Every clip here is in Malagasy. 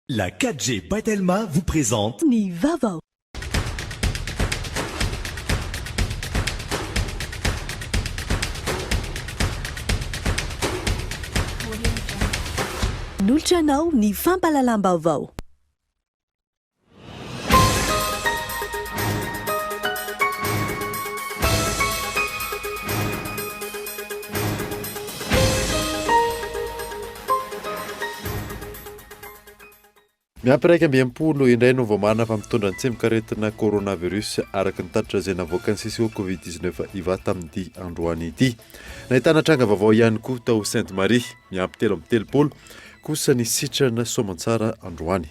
La 4G Batelma vous présente Ni Vavao. Noltranao ny fampalalam-baovao. Miampiraika ambiham-polo indray no vao marina fa mitondra ny tsemikaretina coronavirus araky ny tatitra izay navoaka ny CCO Covid-19 iva tamin'ity androany ity. Nahitana tranga vaovao ihany koa tao Sainte Marie miampy 3 kosa ny sitrana Soamantsara androany.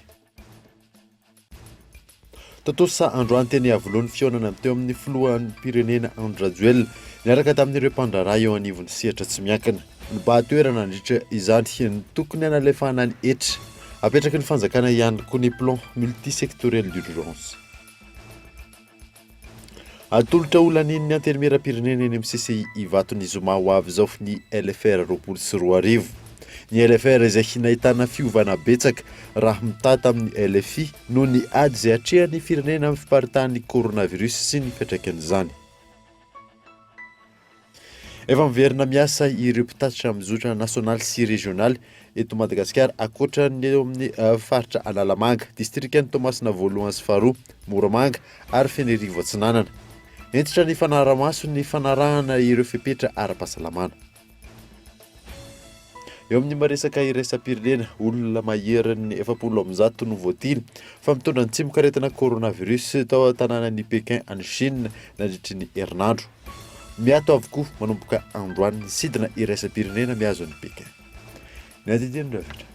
Totosa androany teny Avolony fionana teo amin'ny filohan'ny pirenena Andry Rajoelina niaraka tamin'ireo mpandraharaha eo anivon'ny sehatra tsy miankina. Ny bahatoerana nandritra izany ny tokony analefahana ny hetra. Apetraky ny fanjakana ihany koa ny plan multisectoriel d'urgence. Atolotra olanin'ny antenimieram-pirenena eny amin'ny CCI ivatony Zoma ho avy izao ny LFR 24. Ny LFR izay nahitana fiovana betsaka raha mitata amin'ny LFI noho ny ady izay hatrehan'ny firenena amin'ny fiparitahan'ny coronavirus sy ny fiantraikan'izany. Efa miverina miasa ireo mpitatitra amin'ny zotra nasionaly sy regionaly eto Madagasikara akoatra ny eo amin'ny faritra Analamanga, distrikan'ny Toamasina voalohany sy faharoa, Moramanga ary Fenerivo Atsinanana. Entitra ny fanarahamaso ny fanarahana ireo fepetra ara-pahasalamana. Eo amin'ny maresaka iraisam-pirenena, olona maheran'ny 700 no voatily fa mitondra ny tsemikaretina coronavirus tao tanànan'ny Pekin any Chine nandritry ny herinandro. Miato avokoa manomboka androany ny sidina iraisam-pirenena miazo ny Pekin. Ny adidiny revitra.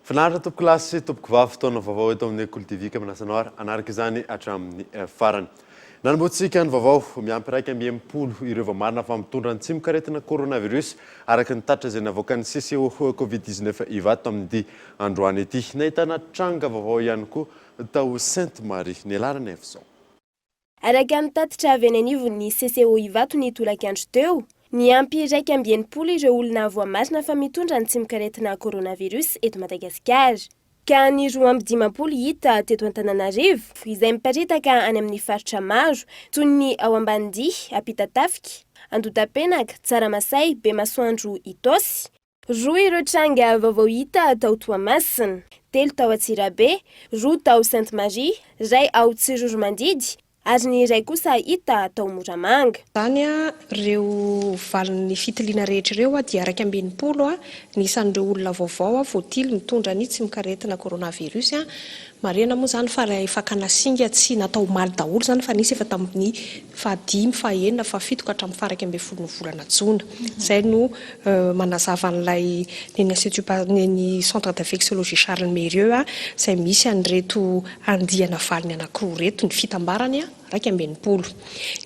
Finaritra tompoko lasy tompoko vavy fotoana vaovao eto amin'ny Kultivika Manasanoara anaraka izany hatramin'ny farany. Nanomboantsika ny vaovao miampiraika ambiham-polo ireo vao marina fa mitondra ny tsemikaretina coronavirus araky ny tatra izay navoaka ny CCO Covid-19 ivato amin'ity androany ity. Nahitana tranga vaovao ihany koa tao Sainte Marie ny alarana efizao. Araka ny tatitra avy any anivon'ny CCO ivato ny tolakandro teo, ny ampiraika ambiham-polo ireo olona voamarina fa mitondra ny tsemikaretina coronavirus eto Madagasikara. Ka ny 15 hita teto Antananarivo izay miparitaka any amin'ny faritra maro toy ny ao Ambanidia, Ampitatafika, Andotapenaka, Tsaramasay, Bemasoandro, Itosy. 2 ireo tranga vaovao hita tao Toamasina, 3 tao Atsirabe, 2 tao Sainte Marie, 1 ao Tsiroromandidy ary ny iray kosa hita tao Moramanga. Zany reo valin'ny fitiliana rehetra ireo dia araka ambinipolo nisan'ireo olona vaovao voatily mitondra ny tsemikaretina coronavirus. Marina moa zany fa raha fakana singa tsy natao maly daholo zany fa nisy efa tamin'ny 5, 6, 7 ka hatramin'ny faraka ambin'ny 10 volana Jona. Zay no manazava an'ilay ny centre d'infectiologie Charles Mérieux izay misy an'ireto andihana valiny anankiroa reto ny fitambarany araka ambinipolo.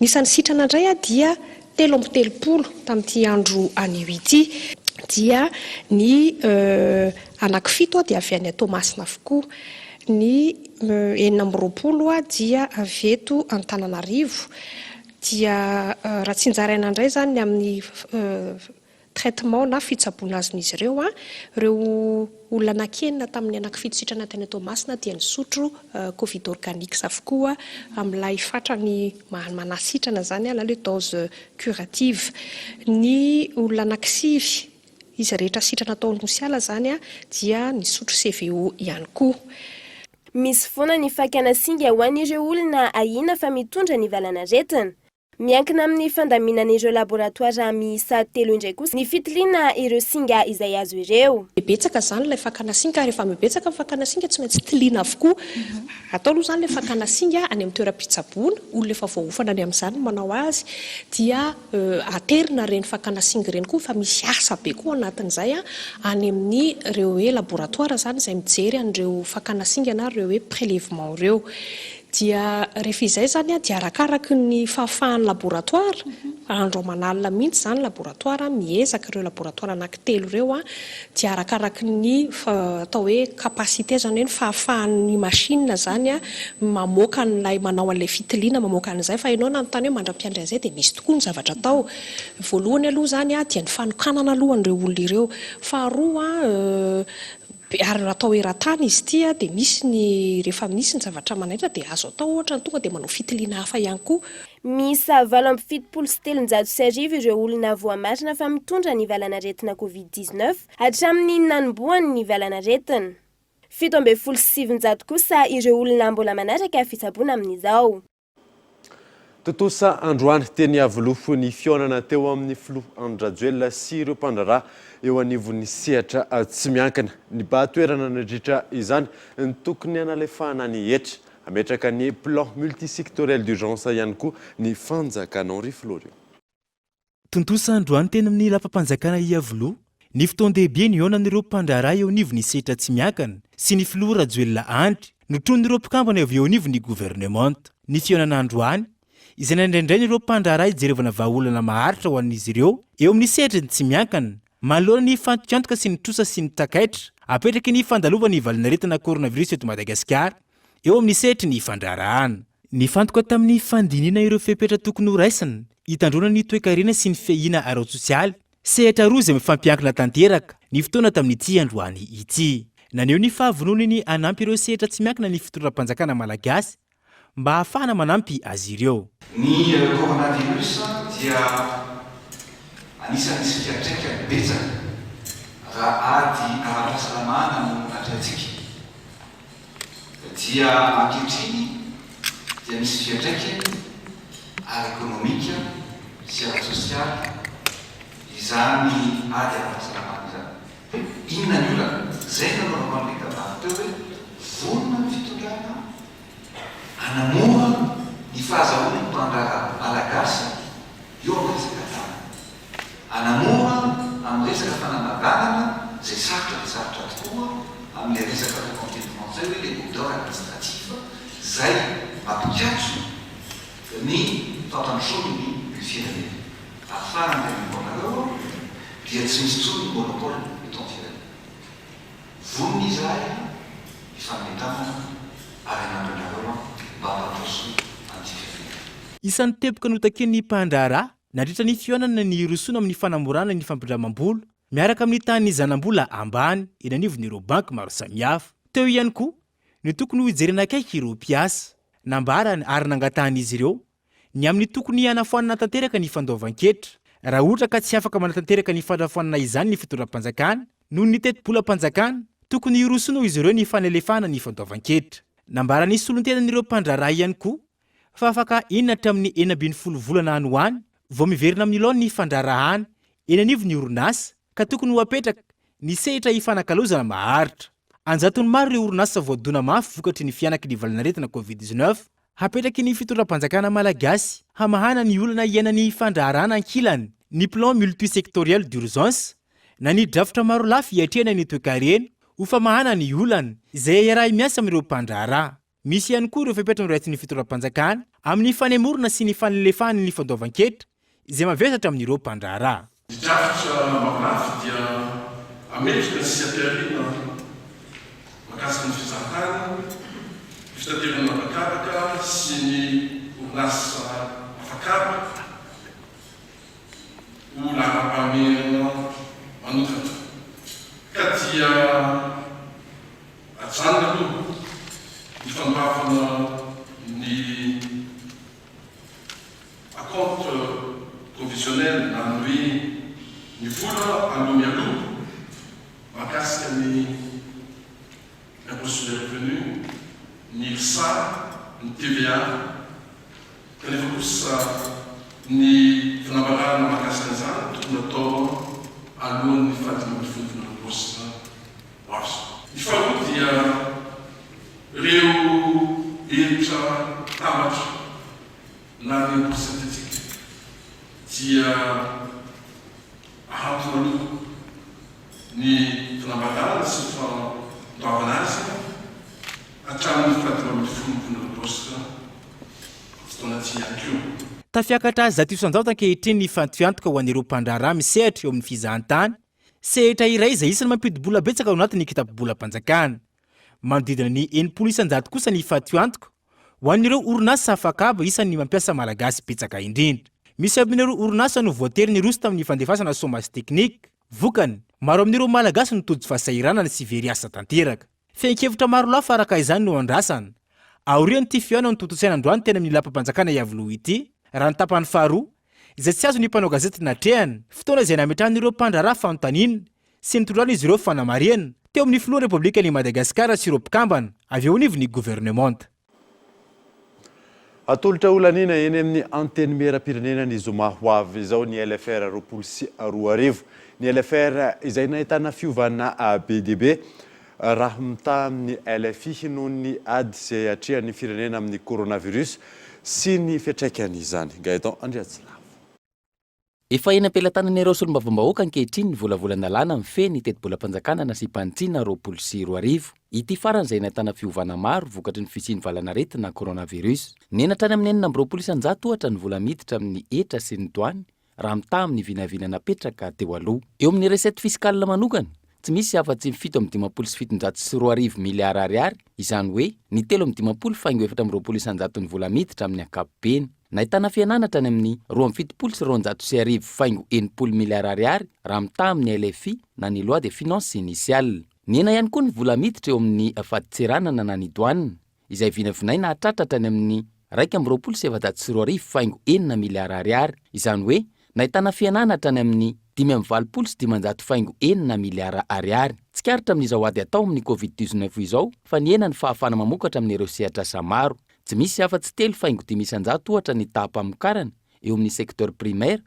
Nisan'ny sitrana indray dia 30 tamin'ity andro anio ity dia ny anankifito dia avy any Toamasina avokoa. Ny 20 dia avy eto Antananarivo dia raha tsinjaraina indray zany amin'ny traitement na fitsaboana azon'izy ireo olona anakenina tamin'ny anankifito sitrana teny Toamasina dia nisotro Covid organique avokoa amin'ilay fatrany manasitrana zany na le dose curative. Ny olona anankisivy izy rehetra sitrana tao nosiala zany dia nisotro CVO ihany koa. Misy foana ny fakana singa ho an'ireo olona ahina fa mitondra ny valanaretina. Miankina amin'ny fandaminan'ireo laboratoara miisa 3 indray kosa ny fitiliana ireo singa izay azo ireo. Betsaka zany ilay fakana singa rehefa mibetsaka ny fakana singa tsy maintsy tiliana avokoa. Atao aloha zany ilay fakana singa any amin'ny toeram-pitsaboana, olona efa voahofana any amin'izany manao azy dia aterina reny fakana singa reny koa fa misy asa be koa anatin'izay any amin'ny ireo hoe laboratoara zany izay mijery an'ireo fakana singa na ireo hoe prélèvement ireo. dia rehefa izay zany a dia arakaraky ny fahafahan'ny laboratoara andro manalina mihitsy zany laboratoara miezaka ireo laboratoara anankitelo ireo a dia arakaraky ny atao hoe kapasité zany hoe ny fahafahan'ny machine zany a mamoaka an'ilay manao an'ilay fitiliana mamoaka an'izay fa ianao nanontany hoe mandram-piandry an'izay dia misy tokoa ny zavatra atao voalohany aloha zany a dia ny fanokanana alohan'ireo olona ireo faharoa ary atao eran-tany izy ity dia misy ny rehefa misy ny zavatra manaitra dia azo atao ohatra ny tonga dia manao fitiliana hafa ihany koa. Misy 7,7 ireo olona voamarina fa mitondra ny valan'aretina Covid-19 hatramin'ny nanomboany ny valan'aretina. 7,7 kosa ireo olona mbola manaraka fitsaboana amin'izao. Totosa androany teny avolofo ny fionana teo amin'ny filoha Andrajoelina sy ireo mpandraraha eo anivon'ny sehatra tsy miankina. Ny bahatoerana nadritra izany ny tokony analefahana ny hetra ametraka ny plan multisectoriel d'urgence ihany koa ny fanjakana Henri Florio. Tontosa androany teny amin'ny lapam-panjakana Iavoloha ny fotoan-dehibe ny onan'ireo mpandraraha eo anivon'ny sehatra tsy miankina sy ny filoha Rajoelina Andry notron'ireo mpikambana avy eo anivon'ny gouvernemanta. Ny fionana androany izay nandraindray ireo mpandraraha ijerevana vahaolana maharitra ho an'izy ireo eo amin'ny sehatra tsy miankina manoloana ny fantokiantoka sy ny trosa sy ny takaitra apetraky ny fandalovana ny valan'aretina coronavirus eto Madagasikara eo amin'ny sehatra ny fandrarahana. Ny fantoka tamin'ny fandiniana ireo fepetra tokony ho raisina hitandrona ny toe-karena sy ny fehina ara-tsosialy sehatra roa izay mifampiankina tanteraka ny fotoana tamin'ity androany ity. Naneho ny fahavononany anampy ireo sehatra tsy miankina ny fitondram-panjakana malagasy mba ahafahana manampy azy ireo. Ny coronavirus dia anisan'ny fiantraikany betsaka raha ady ara-pahasalamana no atrantsika. Dia ankehitriny dia misy fiantraikany ara-ekonomika sy ara-sosialy izany ady ara-pahasalamana izany. Inona ny olana zay nanao manoleka teo hoe vonona ny fitondrana anamora ny fahazahoana ny mpandraraha malagasy eo amin'ny resaka tanana. Anamora amin'ny resaka fananaganana zay sarotra tokoa amin'ny resaka contentement zay hoe le lourdeur administratif zay mampikatso ny fampandrosoany ny firenena. Afarany amin'nareo dia tsy misy tsony monopole eto amin'ny firenena. Vonona izay ifametanana ary anambenareo mba hampandroso an'ity firenena. Isan'ny teboka notaken'ny mpandraraha nadritra ny fionana ny rosoana amin'ny fanamorana ny fampindramam-bolo miaraka amin'ny tany zanam-bola ambany eny anivon'ireo banky maro samihafa. Teo ihany koa ny tokony ho ijerena akaiky ireo mpiasa nambarany ary nangatan'izy ireo ny amin'ny tokony hanafoanana tanteraka ny fandoavan-ketra raha ohatra ka tsy afaka manatanteraka ny fandrafoanana izany ny fitondram-panjakana noho ny teti-bola-panjakana tokony hirosoana izy ireo ny fanalefahana ny fandoavan-ketra. Nambarany solon-tenan'ireo mpandraraha ihany koa fa afaka 9 volana any ho any vao miverina amin'ny laona ny fandrarahana eny anivon'ny orinasa ka tokony ho apetraka ny sehatra ifanakalozana maharitra. Anjatony maro ireo orinasa voadona mafy vokatry ny fianaky ny valan'aretina Covid-19 hapetraky ny fitondram-panjakana malagasy hamahana ny olana iainany fandraharana ankilany ny plan multisectoriel d'urgence na ny drafitra maro lafy hiatrehana ny toe-karena ho famahana ny olana izay iarahy miasa amin'ireo mpandraharaha. Misy ihany koa ireo fepetra noraisy ny fitondram-panjakana amin'ny fanemorona sy ny fanalefahana ny fandoavan-ketra izay mavesatra amin'ireo mpandraharaha. Ny drafitra maro lafy dia ametrika ny siapiarina makasika ny fizahantany, fitaterana makaraka sy ny orinasa afakaraka ho laham-pahamerana manokana. Ka dia ajanona aloha ny fandoavana ny acompte provisionnel na ny hoe ny vola aloha mialoha makasika ny impôt sur le revenu, ny IRSA, ny TVA, kanefa kosa ny fanambarana makasika an'izany tokony atao alohan'ny fadina mifonofona ny posta ho azo. Ny faharoa dia ireo hevitra tambatra na ny synthétique dia ahantona aloha ny fanambarana sy fandoavana azy hatramin'ny fahatelo amin'ny folompony aogositra fotoana tsy akio. tafiakatra zato isan-jato ankehitriny ny fantoantoka ho an'ireo mpandraraha misehatra eo amin'ny fizahantany, sehatra iray izay isany mampidibola betsaka ao anatin'ny kitapobolam-panjakana. Manodidina ny 900 isan-jato kosa ny fantoantoka ho an'ireo orinasa afakaba isan'ny mampiasa malagasy betsaka indrindra. Misy amin'ireo orinasa no voatery niroso tamin'ny fandefasana somasy teknika, vokany maro amin'ireo malagasy nitojo fahasahiranana sy very asa tanteraka. Fehinkevitra maro lafa araka izany no andrasana. Aorian'ny ty fiona ny tototsian'androany tena amin'ny lampam-panjakana Iavoloha ity, raha ny tapany faharoa izay tsy azo ny mpanao gazety natrehany, fotoana izay nametrahan'ireo mpandraraha fanontaniana sy nitondrana izy ireo fanamariana teo amin'ny filoha Repoblikan'i Madagasikara sy ireo mpikambana avy eo anivon'ny gouvernemanta. Atolotra olanina eny amin'ny anteny mera-pirenena ny Zoma hoavy izao ny LFR 24. Ny LFR izay nahitana fiovana BDB raha mita amin'ny LFI noho ny ady izay atrehan'ny firenena amin'ny coronavirus sy ny fiantraikany izany. Gaetan Andriatsilavo. Efa eny am-pelatanan'ireo solombavambahoaka ankehitriny ny volavolana amin'ny feny teti-bolam-panjakana sy Pantsina 24. Ity farany izay nahitana fiovana maro vokatry ny fisiany valanaretina coronavirus. Nenatra any amin'ny 400 isan-jato ohatra ny vola miditra amin'ny etra sy ny doany raha mita amin'ny vinavina napetraka teo aloha. Eo amin'ny resety fiskale manokana tsy misy afa-tsy ny 7.720 miliara ariary, izany hoe ny 3.520 isan-jato ny vola miditra amin'ny ankapobeny. Nahitana fiananatra any amin'ny 2.720 miliara ariary raha mita amin'ny LFI na ny loi de finance initiale. Nena ihany koa ny vola miditra eo amin'ny faditseranana na ny douane izay vinavinaina hatratratra any amin'ny 2.720 miliara ariary, izany hoe nahitana fiananatra any amin'ny 5.9 miliara ariary. Tsy karitra amin'izao ady atao amin'ny Covid-19 izao fa niena ny fahafana mamokatra amin'ireo sehatr'asa maro. Tsy misy afa-tsy 3.5 isan-jato ohatra ny tapa-pamokarana eo amin'ny sektor primaire,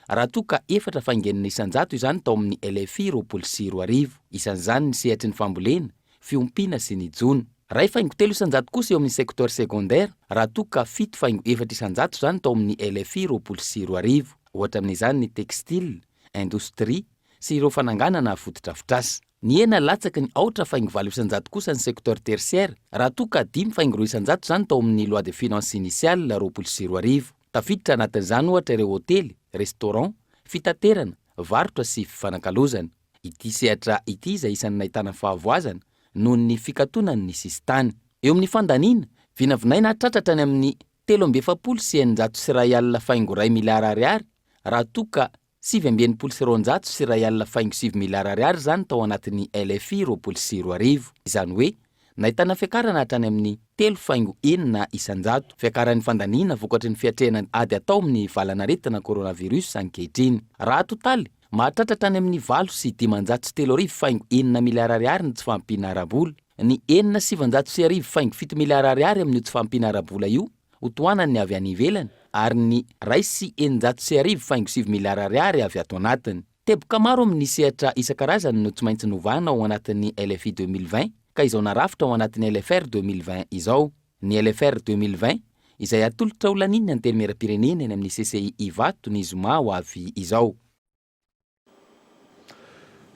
raha toa ka 4.1 isan-jato izany tao amin'ny LFI 24. Isan'izany ny sehatry ny fambolena, fiompiana sy ny jona. 2.3 isan-jato kosa eo amin'ny sektor secondaire, raha toa ka 7.4 isan-jato izany tao amin'ny LFI 24. Ohatra amin'izany ny textile, industrie sy ireo fananganana fotodrafitrasa. Ny ena latsaky ny 4.4 isan-jato kosa ny sektor tertiaire, raha toa ka 5.2 isan-jato izany tao amin'ny loi de finance initiale 24. Tafiditra anatin'izany ohatra ireo hôtely, restaurant, fitaterana, varotra sy fifanakalozana. Ity sehatra ity izay isan'ny nahitana fahavoazana noho ny fikatoanany ny sistany. Eo amin'ny fandaniana, vinavinaina hatratratra any amin'ny 3.900 miliara ariary, raha toa ka 7.900 miliara ariary zany tao anatin'ny LFI 24. Izany hoe nahitana fiakarana hatrany amin'ny 3.9 isan-jato. Fiakaran'ny fandaniana vokatry ny fiatrehana ady atao amin'ny valanaretina coronavirus ankehitriny. Raha totaly mahatratra any amin'ny 8.3 miliara ariary ny tsy fampiana ara-bola. Ny 7.7 miliara ariary amin'ny tsy fampiana ara-bola io hotoanany avy any ivelany, ary ny 2.7 miliara ariary avy ato anatiny. Teboka maro amin'ny sehatra isan-karazany no tsy maintsy novana ao anatin'ny LFI 2020 ka izao narafitra ao anatin'ny LFR 2020 izao. Ny LFR 2020 izay atolotra ho laniny anteny mera-pirenena eny amin'ny CCI Ivato ny Zoma hoavy izao.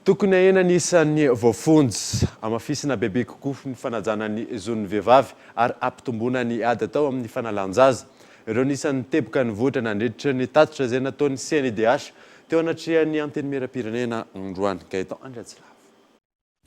Tokony ahena anisan'ny voafonjy amafisina bebe kokoa ny fanajana ny zon'ny vehivavy ary ampitomboana ny ady atao amin'ny fanalanjaza. Ireo nisan'ny teboka ny voatra nandritra ny tatitra izay nataon'ny CNDH teo anatrehan'ny anteny mera-pirenena androany. Gaetan Andriatsilavo.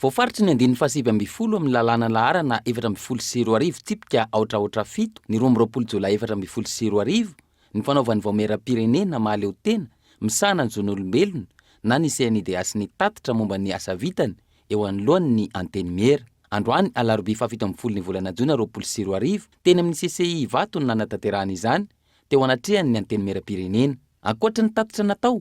Voafaritry ny 7 amin'ny lalàna laharana 4.2 tipika aotraotra 7 ny 12 Jolay 4.2 ny fanaovan'ny vao mera-pirenena mahaleo tena misana ny zon'olombelona na ny CNDH ny tatitra momba ny asa vitany eo anoloan'ny anteny mera. Androany alarobia 7 ny volana Jona 2020 teny amin'ny CCI Ivato ny nanatanterahana izany teo anatrehan'ny anteny mera-pirenena. Ankoatra ny tatitra natao,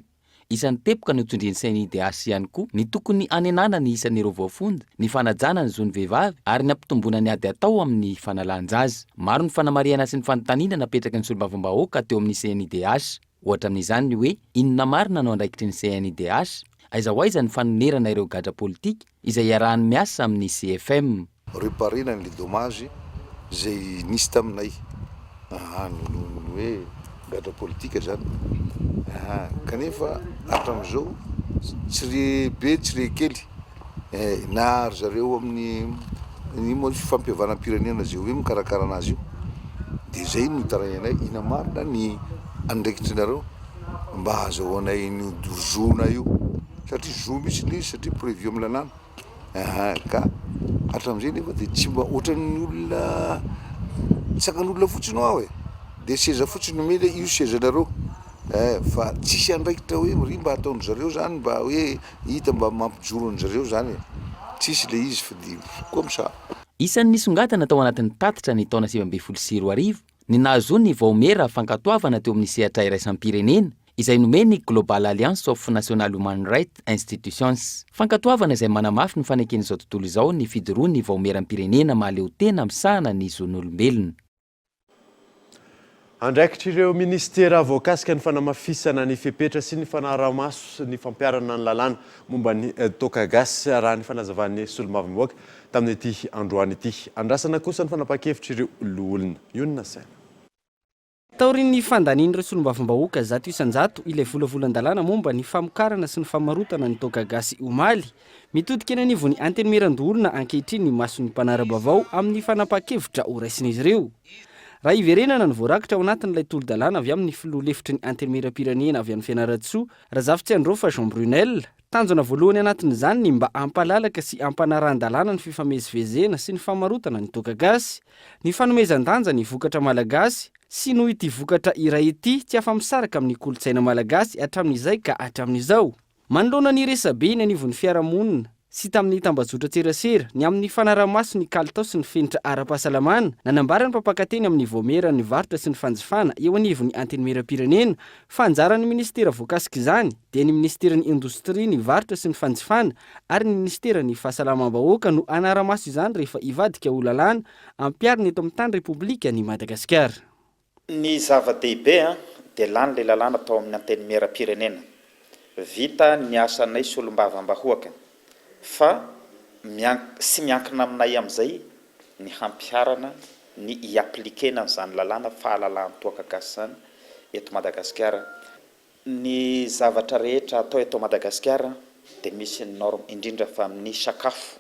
isan'ny tepoka ny hotondrin'ny CNDH ihany koa ny tokony anenana ny isan'ireo voafonjy, ny fanajana ny zon'ny vehivavy ary ny ampitomboana ny ady atao amin'ny fanalanjaza. Maro ny fanamariana sy ny fanontaniana napetraka ny solombavambahoaka teo amin'ny CNDH. Ohatra amin'izany ny hoe inona marina no andraikitry ny CNDH, aiza ho aiza ny fanonerana ireo gadra politika izay iarahany miasa amin'ny CFM. Réparer les dommages zay nisy taminay. Ny hoe gadra politika zany. Kanefa hatram'izao tsy re be tsy re kely nahary zareo amin'ny ny moa fampiavanam-pirenena zay hoe mikarakara anazy io de zay no tarainay ina marina ny andraikitrynareo mba hazahoanay ny zona io satria zo misy ny satria prévu amin'ny lalàna ka hatram'izay nefa de tsy mba ohatran'ny olona tsakan'olona fotsiny ao de seza fotsiny mila io sezanareo fa tsisy andraikitra hoe ry mba ataony zareo zany mba hoe hita mba mampijoro ny zareo zany tsisy le izy fa de comme ça. Isan'ny nisongadana tao anatin'ny tatitra ny taona 2024 ny nahazo ny vaomera fankatoavana teo amin'ny sehatra iraisam-pirenena izay nomeny Global Alliance of National Human Rights Institutions. Fankatoavana izay manamafy ny fanekeny izao tontolo izao ny fidoroany vaomeram-pirenena mahaleo tena misahana ny zon'olombelona. Andraikitra ireo ministera voakasika ny fanamafisana ny fepetra sy ny fanaramaso ny fampiarana ny lalàna momba ny toaka gasy raha ny fanazavan'ny solombavamboaka tamin'ity androany ity. Andrasana kosa ny fanapa-kevitra ireo loolona. Iona saina. Taorin'ny fandanian'ireo solombavambahoaka 100 ilay volavolan-dalàna momba ny famokarana sy ny famarotana ny toaka gasy omaly mitodika eny anivon'ny antenimiran-doolona ankehitriny ny mason'ny mpanara-bavao amin'ny fanapa-kevitra ho raisin'izy ireo. Raha iverenana ny voarakitra ao anatin'ilay tolo-dalàna avy amin'ny filoha lefitry ny antenimira-pirenena avy amin'ny Fianaratsoa, Razafy Androfa Jean Brunel, tanjona voalohany anatin'izany ny mba ampalalaka sy ampanaran-dalàna ny fifamezivezena sy ny famarotana ny toaka gasy, ny fanomezan-danja ny vokatra malagasy sy noho ity vokatra iray ity tsy afa-misaraka amin'ny kolotsaina malagasy hatramin'izay ka hatramin'izao. Manoloana ny resabe ny anivon'ny fiarahamonina sy tamin'ny tambazotra-tserasera ny amin'ny fanaramaso ny kalitao sy ny fenitra ara-pahasalamana nanambarany mpampakateny amin'ny voamera ny varotra sy ny fanjifana eo anivon'ny antenimera-pirenena fa anjaran'ny ministera voakasika izany dia ny ministeran'ny indostria ny varotra sy ny fanjifana ary ny ministeran'ny fahasalamam-bahoaka no anaramaso izany rehefa ivadika ho lalàna ampiarina eto amin'ny tany repoblika ny Madagasikara. Ny zava-dehibe dia lany le lalàna tao amin'ny antenimera-pirenena. Vita ny asanay solombavambahoaka fa sy miankina aminay amin'izay ny hampiarana ny iaplikena n'izany lalàna fahalalàna toaka gasy zany eto Madagasikara. Ny zavatra rehetra atao eto Madagasikara dia misy ny norme indrindra fa amin'ny sakafo.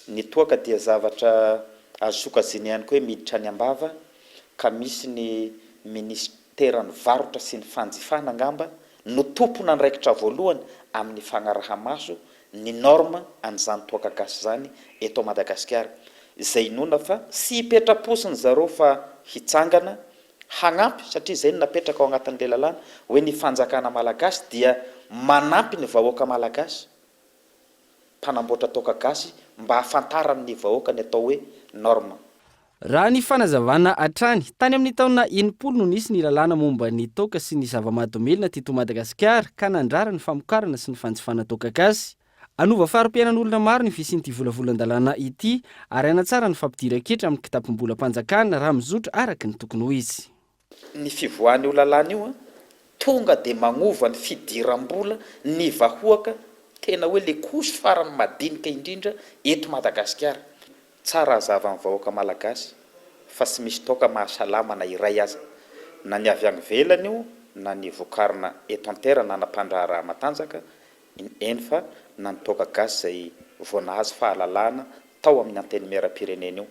Ny toaka dia zavatra azo sokajiny ihany koa miditra any ambava ka misy ny ministeran'ny varotra sy ny fanjifana angamba no tompona andraikitra voalohany amin'ny fagnarahamaso ny norme an'izany toaka gasy zany eto Madagasikara. Izay inona fa sy hipetra-posiny zareo fa hitsangana hagnampy satria izay no napetraka ao anatin'ilay lalàna hoe ny fanjakana malagasy dia manampy ny vahoaka malagasy mpanamboatra toaka gasy mba hafantarany ny vahoaka ny atao hoe norme. Raha ny fanazavana hatrany tany amin'ny taona 90 no nisy ny lalàna momba ny toaka sy ny zava-mahadomelina teto Madagasikara ka nandrara ny famokarana sy ny fanjifana toaka gasy. Anova fari-piainan'olona maro ny fisian'ity volavolan-dalàna ity ary anatsara ny fampidiran-ketra amin'ny kitapom-bola-panjakana raha mizotra araka ny tokony ho izy. Ny fivoahany io lalàna io tonga dia magnova ny fidiram-bola ny vahoaka tena hoe le koso farany madinika indrindra eto Madagasikara. Tsara hazava ny vahoaka malagasy fa sy misy toaka mahasalama na iray aza na ny avy any velany io na ny vokarina eto an-terra na nampandraharaha matanjaka eny fa na ny toaka gasy zay voanazy fahalalàna tao amin'ny antenimera-pirenena io.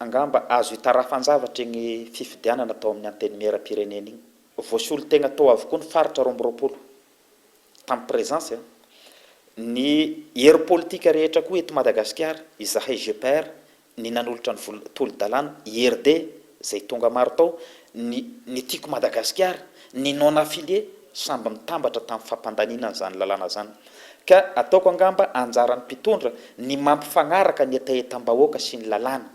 Angamba azo hitarafanjavatra igny fifidianana tao amin'ny antenimera-pirenena igny. Voasolo tegna tao avokoa ny faritra romborapolo tamin'ny présence ny hery politika rehetra koa eto Madagasikara izahay GPR ny nanolotra ny tolo-dalàna IRD zay tonga maro tao ny tiako Madagasikara ny non affilié samby mitambatra tamin'ny fampandaniana n'izany lalàna zany ka ataoko angamba anjaran'ny mpitondra ny mampifagnaraka ny etaetam-bahoaka sy ny lalàna.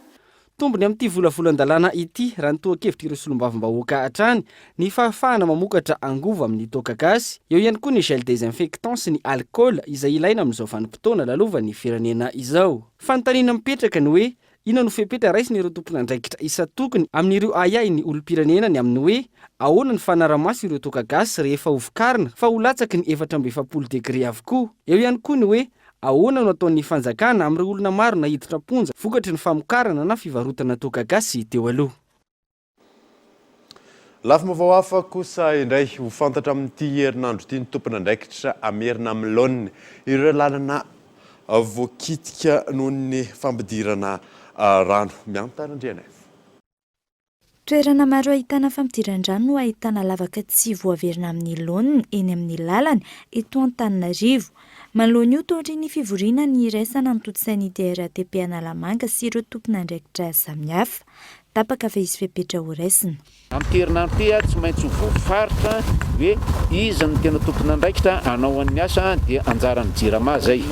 Tombony amin'ity volavolan-dalàna ity raha ny toa-kevitra ireo solombavambahoaka hatrany ny fahafahana mamokatra angova amin'ny toaka gasy eo ihany koa ny gel désinfectant sy ny alcool izay ilaina amin'izao vanim-potoana lalovan'ny firenena izao. Fanontaniana mipetraka ny hoe ina no fepetra raisin'ireo tompon'andraikitra isa-tokony amin'ireo ayay ny olom-pirenena ny amin'ny hoe ahoana ny fanaramaso ireo toaka gasy rehefa ho vokarina fa ho latsaky ny 440 degré avokoa. Eo ihany koa ny hoe ahoana no ataon'ny fanjakana amin'ireo olona maro nahiditra ponja vokatry ny famokarana na fivarotana toaka gasy teo aloha. Lafim-baovao hafa kosa indray ho fantatra amin'ity herinandro ity ny tompon'andraikitra amerina amin'ny laoniny ireo lalana voakitika noho ny fampidirana rano miantarandriana. Toerana maro ahitana fampidiran-drano no ahitana lavaka tsy voaverina amin'ny laoniny eny amin'ny lalany eto Antananarivo. Manoloana io toa ny fivoriana ny iraisana ny toto-sain'ny DRTP Analamanga sy ireo tompon'andraikitra samihafa. Tapaka fa izy fepetra ho raisina. Amin'ny herinandro ty tsy maintsy ho voafaritra hoe izy ny tena tompon'andraikitra anao an'ny asa dia anjarany jirama zay.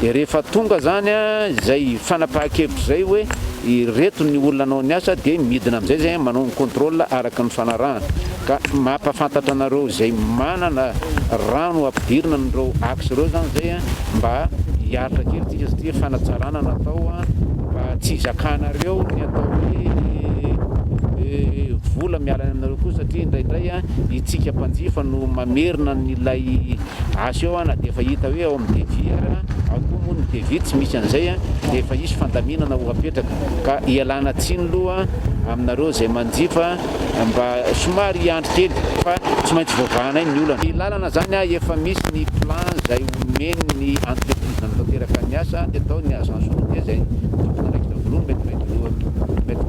Dia rehefa tonga zany zay fanapahan-kevitra zay hoe ireto ny olona anao ny asa dia midina amin'izay zay manao ny contrôle araka ny fanarahana. Ka mampafantatra anareo zay manana rano ampidirina n'ireo axe ireo zany zay mba hiaritra kely tika satria fanatsarana natao mba tsy zakanareo ny atao hoe vola miala aminareo koa satria indraindray itsika mpanjifa no mamerina n'ilay asa eo na dia efa hita hoe ao amin'ny deviara ao koa moa ny devia tsy misy an'izay dia efa isy fandaminana ho apetraka ka ialana tsiny aloha aminareo zay manjifa mba somary hiandry kely fa tsy maintsy voavahanay ny olana. Ny lalana zany efa misy ny plan zay omeny ny entreprise nanatanteraka ny asa dia atao ny agence routier zay tompon'andraikitra voalohany mety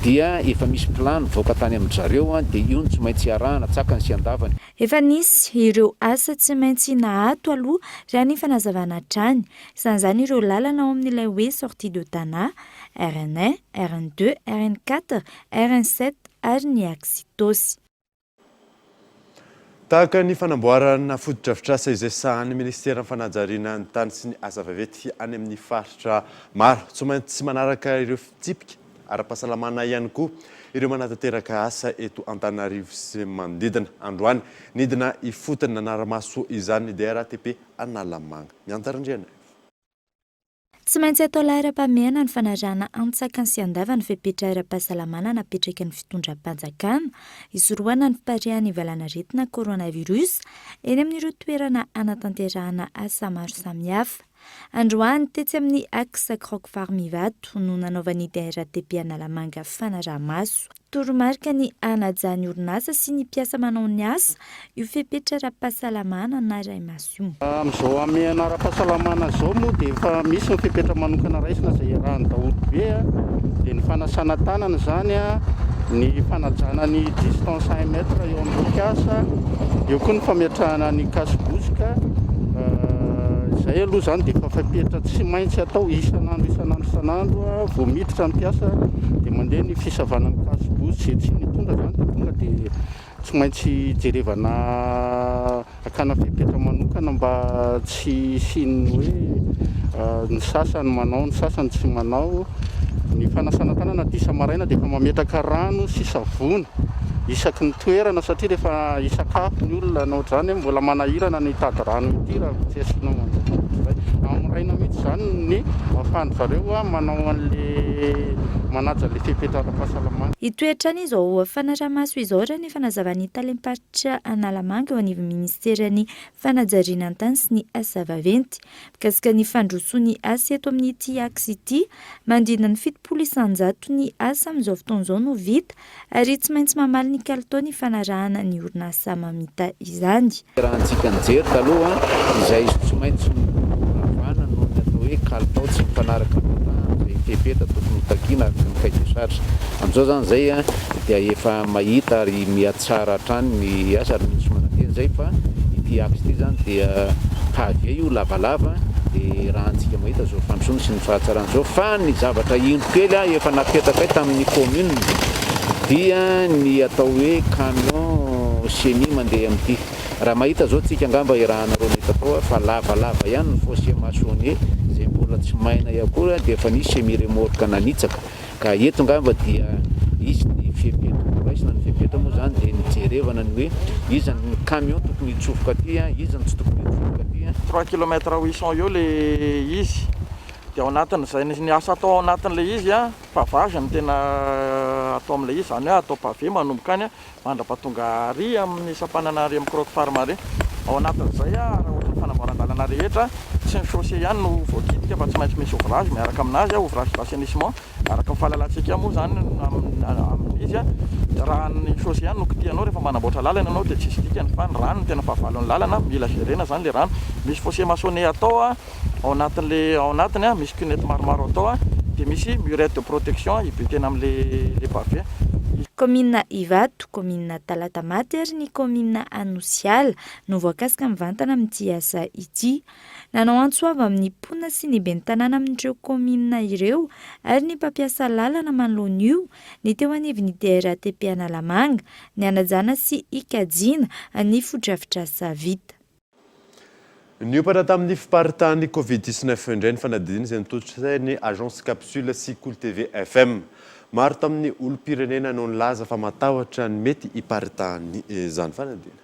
dia efa misy plan voaka tany amin'ny zareo dia io tsy maintsy arahana tsakany sy andavany. Efa nisy ireo asa tsy maintsy nahato aloha raha ny fanazavana trany. Isan'izany ireo lalana ao amin'ilay hoe sortie de Tana, RN1, RN2, RN4, RN7 ary ny Axitosy. Tahaka ny fanamboarana fotodrafitrasa izay sahan'ny ministera ny fanajariana ny tany sy ny asa vaventy any amin'ny faritra maro. Tsy maintsy manaraka ireo fitsipika ara-pahasalamana ihany koa ireo manatanteraka asa eto Antananarivo sy manodidina. Androany nidina ifotony nanaramaso izany DRTP Analamanga. Miantarandriana. Tsy maintsy atao lahara-pahamehana ny fanarahana antsakany sy andavany fepetra ara-pahasalamana napetraka ny fitondram-panjakana hisorohana ny fiparehany valanaretina coronavirus eny amin'ireo toerana anatanterahana asa maro samihafa. Androany tetsy amin'ny axe Krokfarmivato no nanaovan'ny DRTP Analamanga fanaraha-maso. Toromarika ny anajany orinasa sy ny mpiasa manao ny asa io fepetra ara-pahasalamana na ray maso io. Amin'izao amin'ny anara-pahasalamana zao moa dia efa misy ny fepetra manokana raisina izay iarahany daholo be dia ny fanasana tanana zany ny fanajana ny distance 1 mètre eo amin'ny mpiasa eo koa ny fametrahana ny kasibozika zay aloha zany dia efa fepetra tsy maintsy atao isanandro vao miditra ny mpiasa dia mandeha ny fisavana ny kasibozika tsy nitondra zany dia tonga dia tsy maintsy jerevana akana fepetra manokana mba tsy siny hoe ny sasany manao ny sasany tsy manao. Ny fanasana tanana disa maraina dia efa mametraka rano sy savony isaky ny toerana satria rehefa isakafo ny olona anao zany mbola manahirana ny tady rano ity raha tsy asinao amin'ny raina mihitsy zany ny ahafahany zareo manao an'le manaja le fepetra ara-pahasalamana. Itoetra ny izao fanaraha-maso izao raha ny fanazavany talim-paritra Analamanga eo anivon'ny ministerany fanajariana ny tany sy ny asa vaventy mikasika ny fandrosoa ny asa eto amin'ny ity axe ity mandrina ny 700 ny asa amin'izao fotoan'izao no vita ary tsy maintsy mamaly ny kalitao ny fanarahana ny orinasa mamita izany. Raha antsika nijery taloha izay tsy maintsy avana no ny atao hoe kalitao tsy mifanaraka fepetra tokony takiana araka ny kaizesaritra. Amin'izao zany zay dia efa mahita ary mihatsara hatrany ny asa ary misy mananteny zay fa ity axe ity zany dia pavia io lavalava dia raha antsika mahita zao fandrosoana sy ny fahatsarana zao fa ny zavatra ino kely efa napetaka tamin'ny commune dia ny atao hoe camion semi mandeha amin'ity. Raha mahita zao tsika angamba irahanareo mety atao fa lavalava ihany ny fosse maçonnier zay mbola tsy maina akory dia efa nisy semi remorque nanitsaka ka eto angamba dia izy ny fepetra raisina ny fepetra moa zany dia nijerevana ny hoe izy ny camion tokony hitsofoka aty izy ny tsy tokony hitsofoka aty 3 km 800 eo le izy dia ao anatin'izay ny asa atao ao anatin'ilay izy pavage ny tena atao amin'ilay izy zany hoe atao pavé manomboka any mandrapatonga ary amin'ny sampanana ary amin'ny Krokfarm ary ao anatin'izay raha ohatra ny fanamboaran-dalana rehetra tsy ny chaussée ihany no voakitika fa tsy maintsy misy ouvrage miaraka aminazy ouvrage d'assainissement araka ny fahalalantsika moa zany amin'izy raha ny chaussée ihany no kitianao rehefa manamboatra lalana anao dia tsisy dikany fa ny rano no tena fahavalon'ny lalana mila gérena zany le rano misy fossé maçonné atao ao anatiny misy cunette maromaro atao dia misy murette de protection hibetena amin'le pavé. Komina Ivato, komina Talatamaty ary ny komina Anosiala no voakasika mivantana amin'ity asa ity. Nanao antsoava amin'ny mponina sy ny ben'ny tanàna amin'ireo komina ireo ary ny mpampiasa lalana manoloana io ny teo anivon'ny DRATP Analamanga, ny Anajana sy Ikajina ny fodrafitrasa vita. Niopatra tamin'ny fiparitahan'ny Covid-19 indray ny fanadidina izay nitotsain'ny agence capsule sy Cool TV FM. Maro tamin'ny olom-pirenena no nilaza fa matahotra ny mety hiparitahan'ny izany fanadina.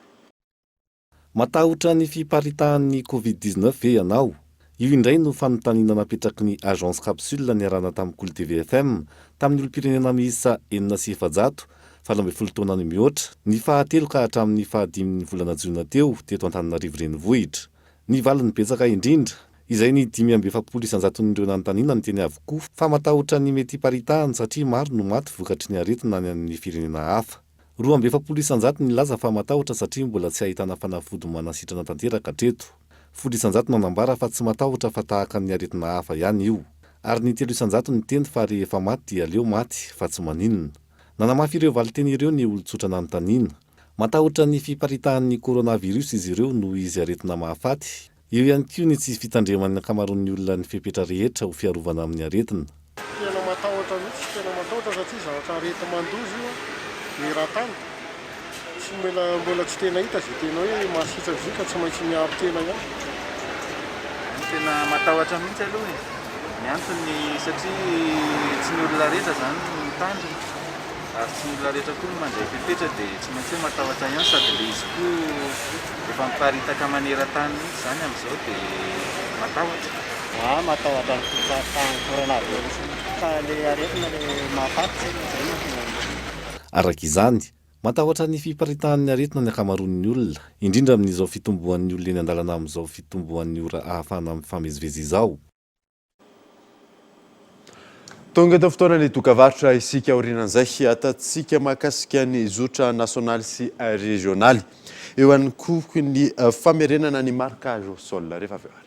Matahotra ny fiparitahan'ny Covid-19 ianao. Io indray no fanontaniana napetraky ny agence capsule niarahana tamin'ny Cool TV FM tamin'ny olom-pirenena miisa 400 12 taona ny mihoatra, ny fahatelo ka hatramin'ny fahadiminy volana Jiona teo teto Antananarivo renivohitra. Ny valiny betsaka indrindra, izay ny 570 nanontaniana ny teny avokoa fa matahotra ny mety hiparitahany satria maro no maty vokatry ny aretina ny amin'ny firenena hafa. 270 nilaza fa matahotra satria mbola tsy ahitana fanafody manasitrana tanteraka hatreto. 100 nanambara fa tsy matahotra fa tahaka ny aretina hafa ihany io. Ary ny 300 niteny fa rehefa maty dia aleo maty fa tsy maninona. Nanamafy ireo valiteny ireo ny olon-tsotra nanontaniana. Matahotra ny fiparitahan'ny coronavirus izy ireo no izy aretina mahafaty. Eo ihany koa ny tsy fitandreman'ny ankamaroan'ny olona ny fepetra rehetra ho fiarovana amin'ny aretina. Tena matahotra mihitsy, tena matahotra satria zavatra arety mandozy io ny ratany. Tsy mbola tsy tena hita izay tena hoe masitra vika tsy maintsy miaro tena ihany. Tena matahotra mihitsy aloha ny antony satria tsy ny olona rehetra zany no mitandrina. Ary tsy ny olona rehetra koa no mandray fepetra dia tsy maintsy matahotra ihany sady le izy koa efa miparitaka maneran-tany mihitsy zany amin'izao dia matahotra. Matahotra ny fiparitahan'ny coronavirus ka le aretina le mahafaty zay no tena. Araka izany, matahotra ny fiparitahan'ny aretina ny ankamaroan'ny olona, indrindra amin'izao fitomboan'ny olona eny an-dalana amin'izao fitomboan'ny ora ahafahana mifamezivezy izao. Tonga eto fotoana ny dokavarotra isika aorianan'izay ataontsika mahakasika ny zotra nasionaly sy regionaly. Eo ihany koa ny famerenana ny marquage au sol rehefa avy eo.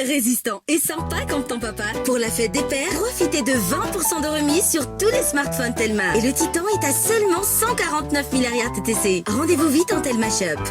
Résistant et sympa comme ton papa. Pour la fête des pères, profitez de 20% de remise sur tous les smartphones Telma. Et le Titan est à seulement 149 000 TTC. Rendez-vous vite en Telma Shop.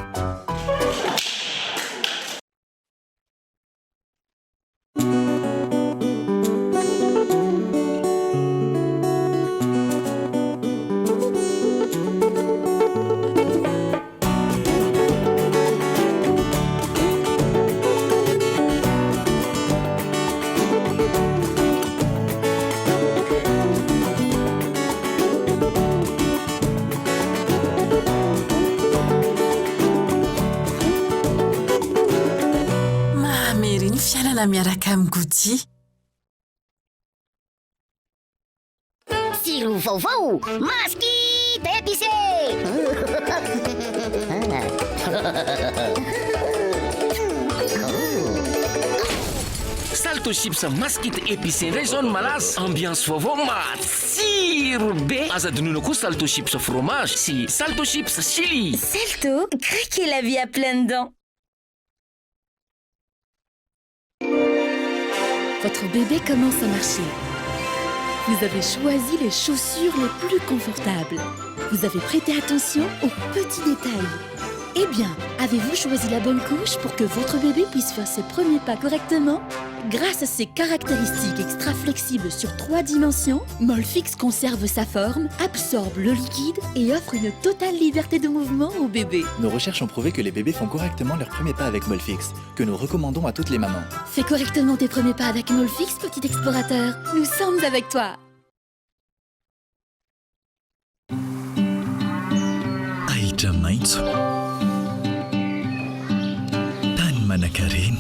Miaraka amin'ny goûty. Siro vaovao, masky épicé. Salto chips maskit épicé indray zao no malaza. Ambiance vaovao matsiro be. Aza adinoina koa salto chips fromage sy salto chips chili. Salto, craquez la vie à pleines dents. Votre bébé commence à marcher. Vous avez choisi les chaussures les plus confortables. Vous avez prêté attention aux petits détails. Eh bien, avez-vous choisi la bonne couche pour que votre bébé puisse faire ses premiers pas correctement? Grâce à ses caractéristiques extra flexibles sur 3 dimensions, Molfix conserve sa forme, absorbe le liquide et offre une totale liberté de mouvement au bébé. Nos recherches ont prouvé que les bébés font correctement leurs premiers pas avec Molfix, que nous recommandons à toutes les mamans. Fais correctement tes premiers pas avec Molfix, petit explorateur. Nous sommes avec toi. maitso, tany manan-karena,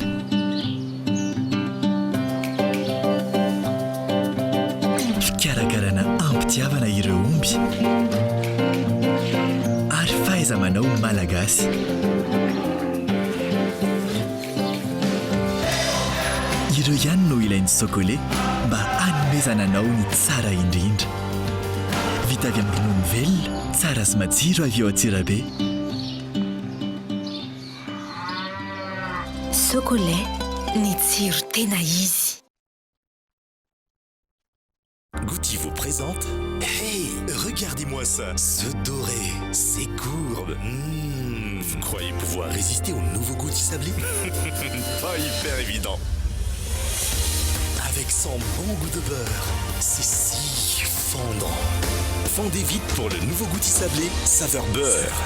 fikarakarana ampitiavana ireo omby ary fahaiza-manao malagasy. Ireo ihany no ilainy sokole mba hanomezana anao ny tsara indrindra. Vita avy amin'ny ronono velona, tsara sy matsiro avy eo Antsirabe. Socolait, ny tsiro tena izy. Gucci vous présente. Hey, regardez-moi ça. Ce doré, ces courbes. Vous croyez pouvoir résister au nouveau Gucci sablé? Pas hyper évident. Avec son bon goût de beurre, c'est si fondant. Fondez vite pour le nouveau Gucci sablé, saveur beurre.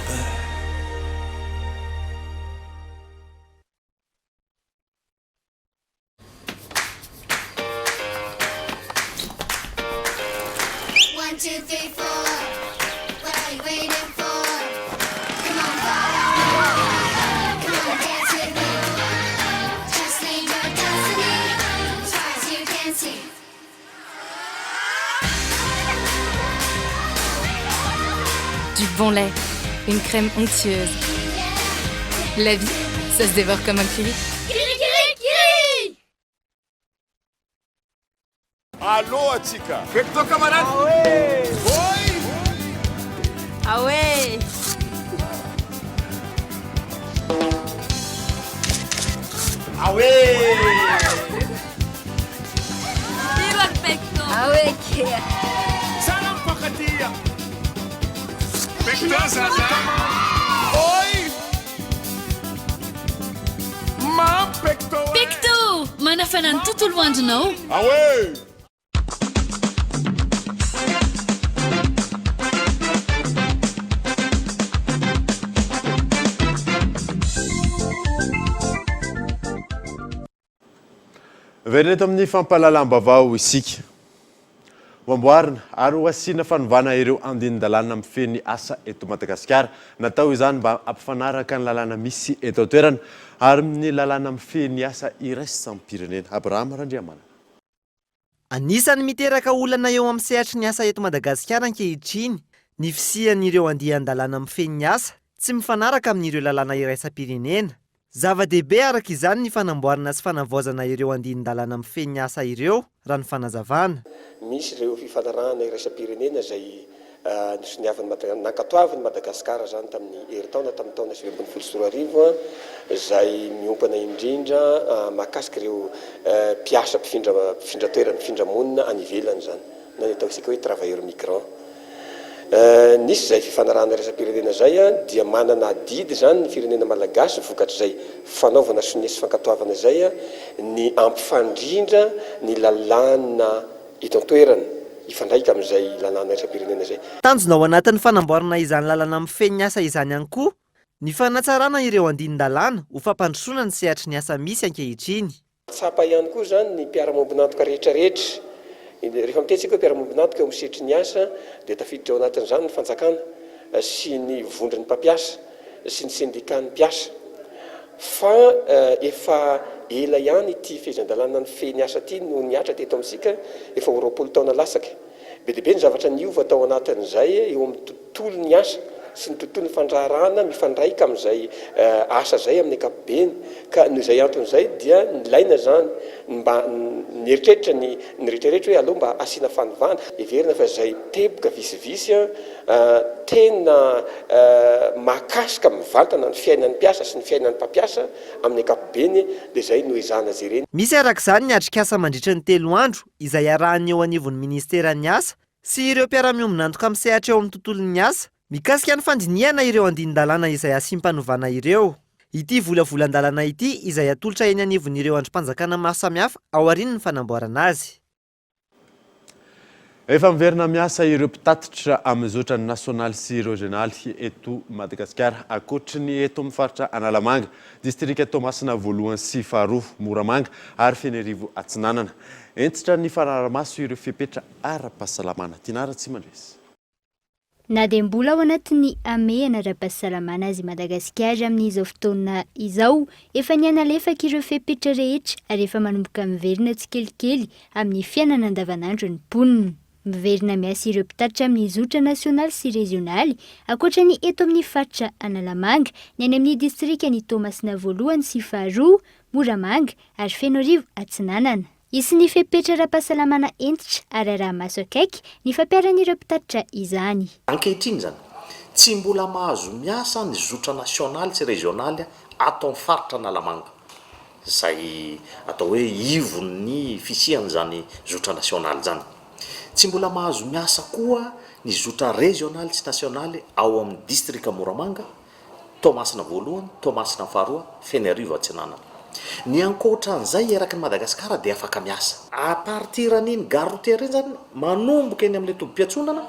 One, two, three, four. What are you waiting for? Come on, follow me. Come on, dance with me. Just lead your destiny as far as you can see. Du bon lait, une crème onctueuse. La vie, ça se dévore comme un kiwi. Alô, Atica! Fectou, camarada? Oi! Ah ouais! Ah ouais! Viva Pecto! Ah ouais, Kia! Salam Pakatia! Pecto, Zaza! Oi! Mam Pecto! Pecto! Manafana ny tontolo andronao? Ah ouais! Vereto amin'ny fampahalalam-baovao isika. Mamboarina ary ho asiana fanovana ireo andinin-dalàna amin'ny feny asa eto Madagasikara. Natao izany mba ampifanaraka ny lalàna misy eto an-toerana ary ny lalàna amin'ny feny asa iraisam-pirenena. Abraham Randriamana. Anisany miteraka olana eo amin'ny sehatry ny asa eto Madagasikara ankehitriny, ny fisian'ireo andian-dalàna amin'ny feny asa tsy mifanaraka amin'ireo lalàna iraisam-pirenena. Zava-dehibe araka izany ny fanamboarana sy fanavoazana ireo andinin-dalàna amin'ny feny asa ireo raha ny fanazavana. Misy ireo fifanarahana iraisam-pirenena izay nisoniavin'ny nankatoavin'ny Madagasikara zany tamin'ny herintaona tamin'ny taona 2014 izay miompana indrindra mahakasika ireo mpiasa mpifindra toerana mpifindra monina any ivelany zany na atao isika hoe travailleur migrant. Nisy izay fifanarahana iraisam-pirenena zay dia manana didy zany ny firenena malagasy vokatr'izay fanaovana sonia sy fankatoavana izay ny ampifandrindra ny lalàna eto an-toerana ifandraika amin'izay lalàna iraisam-pirenena zay. Tanjona ao anatin'ny fanamboarana izany lalàna amin'ny feny asa izany ihany koa ny fanatsarana ireo andinin-dalàna ho fampandrosoana ny sehatry ny asa misy ankehitriny. Tsapa ihany koa zany ny mpiara-mombinantoka rehetrarehetra. Rehefa mitentsika hoe mpiara-mombinantoka eo amin'ny sehatry ny asa dia tafiditra ao anatin'izany ny fanjakana sy ny vondron'ny mpampiasa sy ny syndicat-ny mpiasa. Fa efa ela ihany ity fehezan-dalàna ny feny asa ity no niatra teto amintsika efa ho 20 taona lasaka. Be dia be ny zavatra niova tao anatin'izay eo amin'ny tontolo ny asa sy ny tontolo ny fandraharana mifandraika amin'izay asa zay amin'ny ankapobeny ka noho izay anton'izay dia nilaina zany mba nieritreritra ny rehetrarehetra hoe aloha mba asiana fanovana everina fa izay teboka visivisy tena mahakasika mivantana ny fiainan'ny mpiasa sy ny fiainan'ny mpampiasa amin'ny ankapobeny dia izay no izana azy ireny. Misy araka izany ny atrik'asa mandritra ny 3 andro izay arahany eo anivon'ny ministeran'ny asa sy ireo mpiara-miombinantoka amin'ny sehatra eo amin'ny tontolon'ny asa mikasika ny fandiniana ireo andinin-dalàna izay asiam-panovana ireo. Ity volavolan-dalàna ity izay atolotra eny anivon'ireo andrim-panjakana maro samihafa ao aorian'ny fanamboarana azy. Efa miverina miasa ireo mpitatitra amin'ny zotrany nasionaly sy régionaly eto Madagasikara ankoatry ny eto amin'ny faritra Analamanga, distrika Toamasina voalohany sy faharoa Moramanga ary Fenerivo Atsinanana. Entitra ny fanaramaso ireo fepetra ara-pahasalamana. Tinara Tsimandresy. na dia mbola ao anatin'ny amehana ara-pahasalamana azy Madagasikara amin'izao fotoana izao efa nianalefaka ireo fepetra rehetra ary efa manomboka miverina tsikelikely amin'ny fiainana andavanandro ny mponina. Miverina miasa ireo mpitatitra amin'ny zotra nasionaly sy rezionaly ankoatra ny eto amin'ny faritra Analamanga, ny any amin'ny distrika ny Toamasina voalohany sy faharoa, Moramanga ary Fenorivo Atsinanana. Isy ny fepetra ara-pahasalamana entitra ary araha-maso akaiky ny fampiaran'ireo mpitatitra izany. Ankehitriny zany, tsy mbola mahazo miasa ny zotra nasionaly sy rezionaly ato amin'ny faritra Analamanga. Izay atao hoe ivon'ny fisiany zany zotra nasionaly zany. Tsy mbola mahazo miasa koa ny zotra rezionaly sy nasionaly ao amin'ny distrika Moramanga, Toamasina voalohany, Toamasina faharoa, Fenorivo Atsinanana. Ny ankoatra an'izay eraky ny Madagasikara dia afaka miasa. A partir an'iny gare routière iny zany manomboka eny amin'ny tobim-piatsonana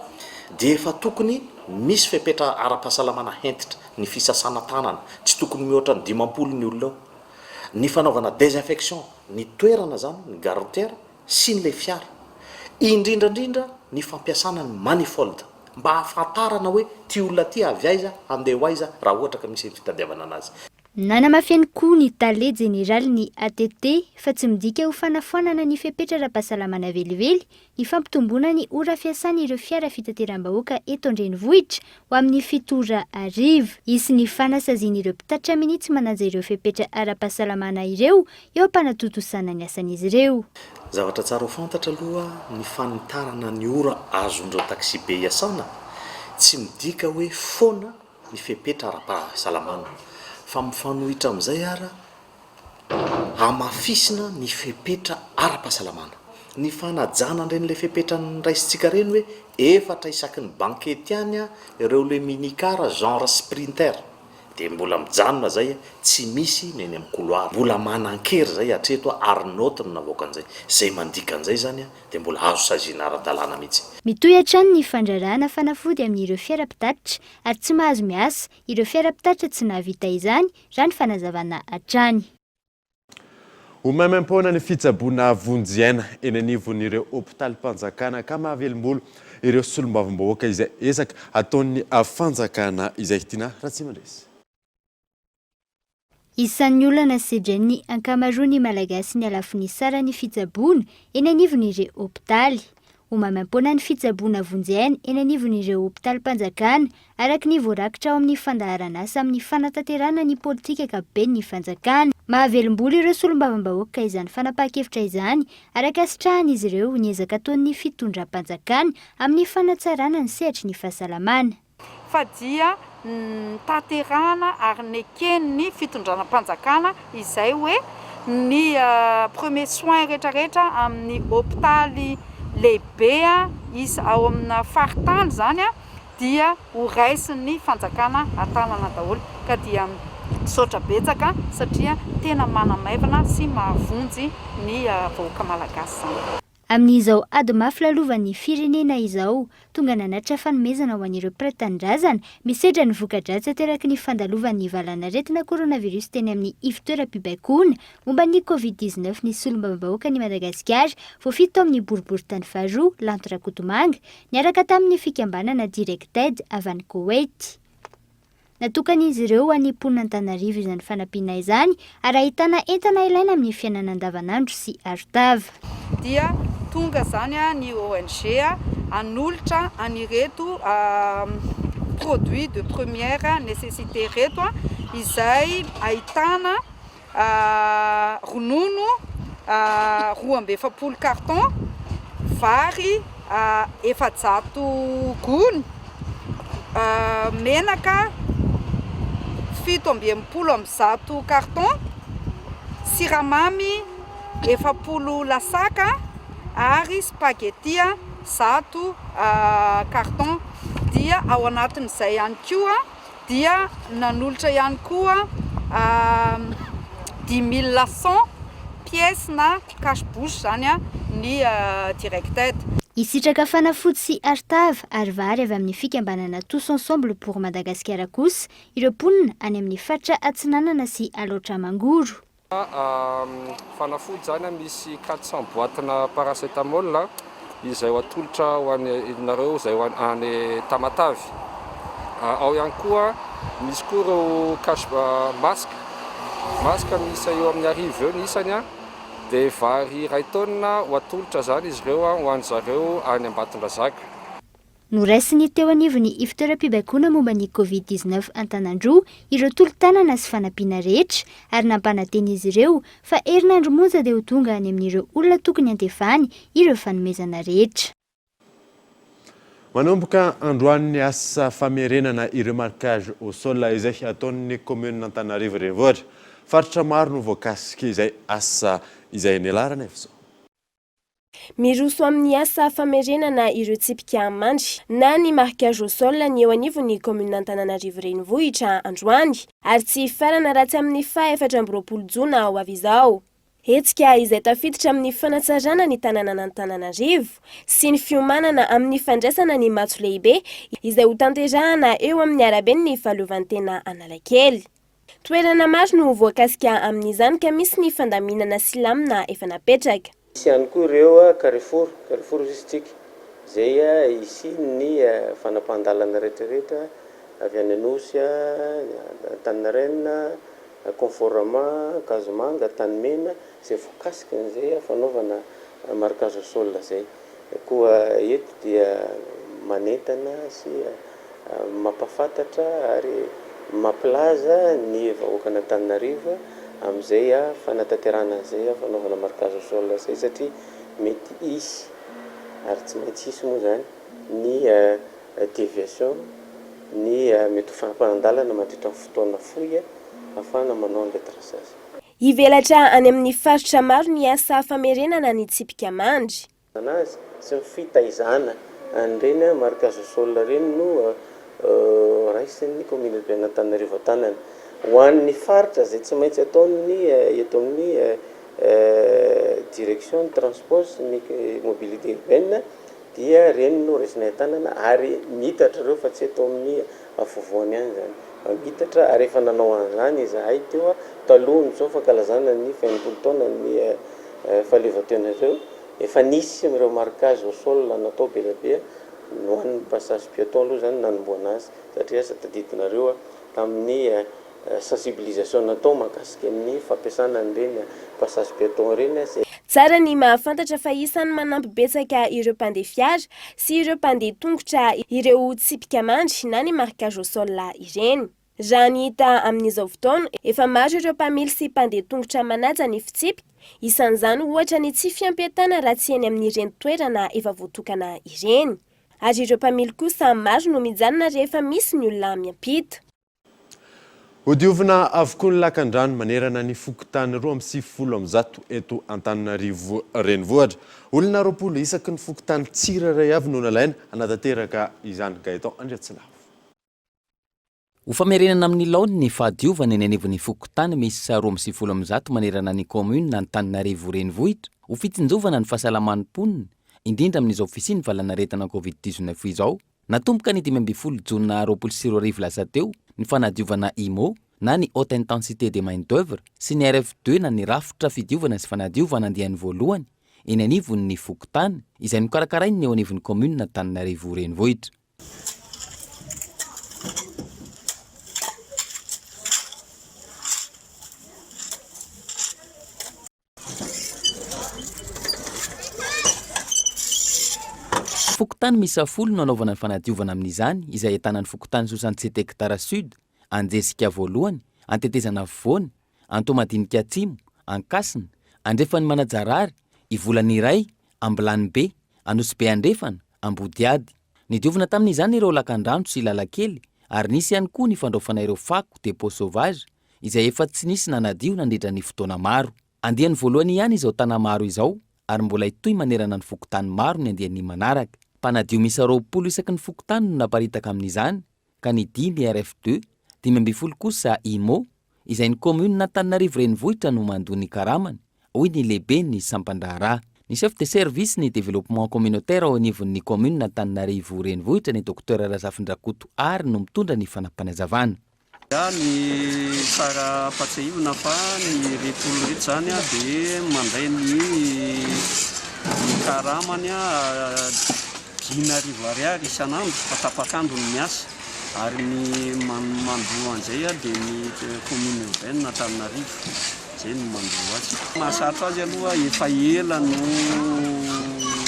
dia efa tokony misy fepetra ara-pahasalamana hentitra, ny fisasana tanana, tsy tokony mihoatra ny 50 ny olona ao. Ny fanaovana désinfection, ny toerana zany, ny gare routière sy ny le fiara. Indrindrandrindra ny fampiasana ny manifold mba hahafantarana hoe ty olona ty avy aiza, andeha ho aiza raha ohatra ka misy fitadiavana anazy. Nanamafy koa ny tale général ny ATT fa tsy midika ho fanafoanana ny fepetra ara-pahasalamana velively ny fampitomboana ny ora fiasana ireo fiara fitateram-bahoaka eto an-drenivohitra ho amin'ny 7 arivo. Isy ny fanasazian'ireo mpitatitra minitsy mananja ireo fepetra ara-pahasalamana ireo eo ampanatotosana ny asan'izy ireo. Zavatra tsara ho fantatra aloha ny fanitarana ny ora azon'ireo taxi be iasana tsy midika hoe foana ny fepetra ara-pahasalamana. Fa mifanohitra amin'izay ara hamafisina ny fepetra ara-pahasalamana. Ny fanajana ireny le fepetra ny raisitsika reny hoe efatra isaky ny bankety ihany ireo le minicar genre sprinter dia mbola mijanona zay tsy misy neny amin'ny couloir. Mbola manan-kery zay hatreto ary notre navoaka an'izay. Zay mandika an'izay zany dia mbola azo saziana ara-dalàna mihitsy. Mitohy hatrany ny fandrarahana fanafody amin'ireo fiara-pitatitra ary tsy mahazo miasa ireo fiara-pitatitra tsy nahavita izany raha ny fanazavana hatrany. Homaimaim-poana ny fitsaboana vonjyaina eny anivon'ireo hôpitalim-panjakana ka mahavelom-bolo ireo solombavambahoaka izay ezaka ataon'ny fanjakana izay tiana raha tsy mandresy. Isan'ny olana sedran'ny ankamaroany malagasy ny alafo ny sara ny fitsaboana eny anivon'ireo hôpitaly. Homaimaim-poana ny fitsaboana vonjyaina eny anivon'ireo hôpitalim-panjakana araka ny voarakitra ao amin'ny fandaharana asa amin'ny fanatanterana ny politika ankapobeny ny fanjakana. Mahavelom-bolo ireo solombavambahoaka izany fanapahan-kevitra izany araka sitrahan'izy ireo ny ezaka ataon'ny fitondram-panjakana amin'ny fanatsarana ny sehatry ny fahasalamana. Fa dia tanterahana ary nekeny fitondranam-panjakana izay hoe ny premier soin rehetrarehetra amin'ny hôpitaly lehibe izy ao amina faritany zany dia ho raisin'ny fanjakana an-tanana daholo ka dia misaotra betsaka satria tena manamaivana sy mahavonjy ny vahoaka malagasy zany. Amin'izao ady mafy lalovan'ny firenena izao, tonga nanatra fanomezana ho an'ireo mpiray-tanindrazana misedra ny voka-dratsy ateraky ny fandalovan'ny valanaretina coronavirus teny amin'ny ivotoeram-pibaikoana momba ny Covid-19 ny solombavambahoaka ny Madagasikara voafito amin'ny boribory-tany faharoa Lanto Rakotomanga niaraka tamin'ny fikambanana Directed avy any Koweït. Natokan'izy ireo any Mponin'Antananarivo izany fanampiana izany ary ahitana entana ilaina amin'ny fiainana andavanandro sy arotava. Dia tonga zany ny ONG anolotra anireto produits de première nécessité reto izay ahitana ronono 240 carton, vary 700 gony, menaka 720 carton, siramamy 70 lasaka ary spaghetti 100 carton. Dia ao anatin'izay ihany koa dia nanolotra ihany koa 10 pièces na cache-bouche zany ny Directed. Isitraka fanafody sy arotava ary vary avy amin'ny fikambanana Tous Ensemble pour Madagascar kosa ireo mponina any amin'ny faritra Atsinanana sy Alaotra Mangoro. Fanafody zany misy 400 boatina paracétamol izay ho atolotra ho anareo izay ho any Tamatavy. Ao ihany koa misy koa ireo masque misy eo amin'ny arivo eo ny isany dia vary iray taonina ho atolotra zany izy ireo ho any zareo any Ambatondrazaka. Noraisiny teo anivony ifitoeram-pibaikona momba ny Covid-19 Antanandroa ireo tolo-tanana sy fanampiana rehetra ary nampananteny izy ireo fa herinandro monja dia ho tonga any amin'ireo olona tokony antefany ireo fanomezana rehetra. Manomboka androan'ny asa famerenana ireo marquage au sol izay ataon'ny commune Antananarivo renivohitra. Faritra maro no voakasika izay asa izay nialarana izao. Miroso amin'ny asa famerenana ireo tsipika mandry na ny marquage au sol ny eo anivon'ny commune Antananarivo renivohitra androany ary tsy farana raha tsy amin'ny 4 Jona ho avy izao. Hetsika izay tafiditra amin'ny fanatsarana ny tanàna Antananarivo sy ny fiomanana amin'ny fandraisana ny matso lehibe izay ho tanterahana eo amin'ny arabe ny fahaleovantena Analakely. Toerana maro no voakasika amin'izany ka misy ny fandaminana sy lamina efa napetraka. Misy ihany koa ireo carrefour logistique izay ici ny fanapahan-dalana rehetrarehetra avy any Anosy, Taninarenina, Conforama, Kazomanga, Tanimena izay voakasika an'izay fanaovana marquage au sol izay. Koa eto dia manentana sy mampafantatra ary mampilaza ny vahoakana Antananarivo amin'izay fanatanterahana izay fanaovana marquage au sol izay satria mety isy ary tsy maintsy isy moa zany ny déviation ny mety fampandalana mandritra fotoana fohy afana manao an'ilay traçage. Ivelatra any amin'ny faritra maro ny asa famerenana ny tsipika mandry. Anazy sy ny fitaizana an'ireny marquage au sol ireny no raisin'ny commune be Antananarivo Antanana. Ho an'ny faritra izay tsy maintsy ataony eto amin'ny direction de transport sy ny mobilité urbaine dia reny no raisinay tanana ary mitatra ireo fa tsy eto amin'ny afovoany any zany. Mitatra ary efa nanao an'izany izahay teo talohany zao fa kalazana ny 20 taona ny fahaleovan-tena ireo efa nisy ireo marquage au sol natao belabe no an'ny passage piéton aloha zany nanomboana azy satria asa tadidinareo tamin'ny sensibilisation natao mahakasika amin'ny fampiasana an'ireny passage piéton ireny. Tsara ny mahafantatra fa isany manampy betsaka ireo mpandeha fiara sy ireo mpandeha tongotra ireo tsipika mandry na ny marquage au sol ireny. Raha ny hita amin'izao fotoana efa maro ireo mpamily sy mpandeha tongotra manaja ny fitsipika, isan'izany ohatra ny tsy fiampiatana raha tsy eny amin'ireny toerana efa voatokana ireny. Ary ireo mpamily kosa maro no mijanona rehefa misy ny olona miampita. Hodiovina avokoa ny lakan-drano manerana ny fokotany 20 eto Antananarivo renivohitra. Olona 20 isaky ny fokotany tsirairay avy no nalaina anatanteraka izany Gaëtan Andriatsilavo. Ho famerenana amin'ny laony ny fahadiovana eny anivon'ny fokotany misy 20 manerana ny commune Antananarivo renivohitra ho fitinjovana ny fahasalaman'ny mponina indrindra amin'izao fisiany valanaretana Covid-19 izao. Natomboka ny 12 Jona 2024 lasa teo ny fanadiovana IMO na ny haute intensité de main d'œuvre sy ny RF2 na ny rafitra fidiovana sy fanadiovana andiany voalohany eny anivon'ny fokotany izay nokarakarainy eo anivon'ny commune Antananarivo renivohitra. Fokotany misy 10 no anaovana ny fanadiovana amin'izany izay ahitana ny fokotany 67 hectares sud, Anjesika voalohany, Antetezana afovoany, Antomadinika atsimo, Ankasina, Andrefany Manajarary, Ivolaniray, Ambilany be, Anosy be Andrefana, Ambodiady. Nidiovana tamin'izany ireo lakan-drano sy lalakely ary nisy ihany koa ny fandraofana ireo fako dépôt sauvage izay efa tsy nisy nanadio nandritra ny fotoana maro. Andiany voalohany ihany izao tana maro izao ary mbola itoy manerana ny fokotany maro ny andiany manaraka. Panadio misy 20 isaky ny fokotany no naparitaka amin'izany ka ny 5 RF2, 12 kosa IMO izay ny commune Antananarivo renivohitra no mandony karamany hoy ny lehibe ny Sampandraharaha. Ny chef de service ny développement communautaire ao anivon'ny commune Antananarivo renivohitra ny Dr Razafindrakoto ary no mitondra ny fanapanazavana. Ny tsara patsahivina fa ny retolo rehetra zany dia mandray ny ramany a 5,000 isan'andro fatapakandro ny miasa ary ny mandoa an'izay a dia ny commune urbaine Antananarivo zay no mandoa azy. Mahasatra azy aloha efa ela no